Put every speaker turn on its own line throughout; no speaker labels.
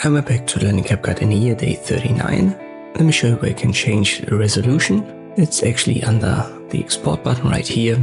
And we're back to learning CapCut in here, day 39. Let me show you where you can change the resolution. It's actually under the export button right here.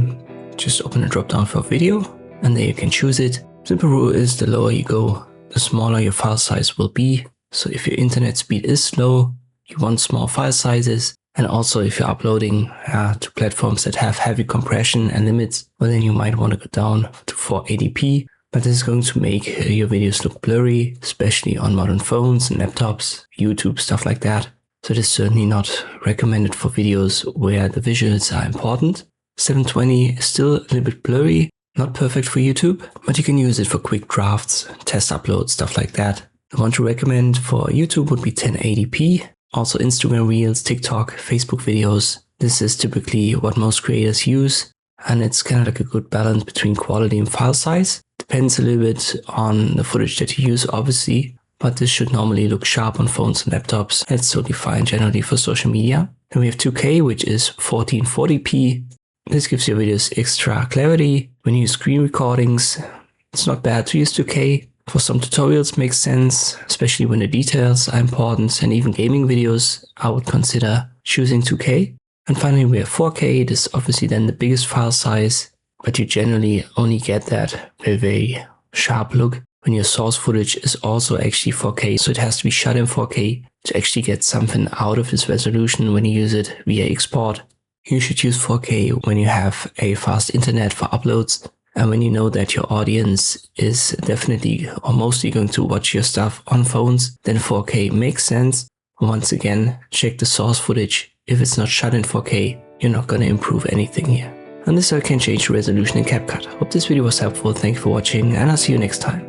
Just open the drop down for video and there you can choose it. Simple rule is the lower you go, the smaller your file size will be. So if your internet speed is slow, you want small file sizes. And also if you're uploading to platforms that have heavy compression and limits, well then you might want to go down to 480p. But this is going to make your videos look blurry, especially on modern phones and laptops, YouTube, stuff like that. So it is certainly not recommended for videos where the visuals are important. 720 is still a little bit blurry, not perfect for YouTube, but you can use it for quick drafts, test uploads, stuff like that. The one to recommend for YouTube would be 1080p. Also Instagram Reels, TikTok, Facebook videos. This is typically what most creators use. And it's kind of like a good balance between quality and file size. Depends a little bit on the footage that you use, obviously, but this should normally look sharp on phones and laptops. That's totally fine generally for social media. Then we have 2K, which is 1440p. This gives your videos extra clarity. When you use screen recordings, it's not bad to use 2K. For some tutorials makes sense, especially when the details are important, and even gaming videos, I would consider choosing 2K. And finally we have 4K. This is obviously then the biggest file size, but you generally only get that with a sharp look when your source footage is also actually 4K. So it has to be shot in 4K to actually get something out of this resolution when you use it via export. You should use 4K when you have a fast internet for uploads. And when you know that your audience is definitely or mostly going to watch your stuff on phones, then 4K makes sense. Once again, check the source footage. If it's not shot in 4K, you're not going to improve anything here. And this is how you can change the resolution in CapCut. Hope this video was helpful. Thank you for watching and I'll see you next time.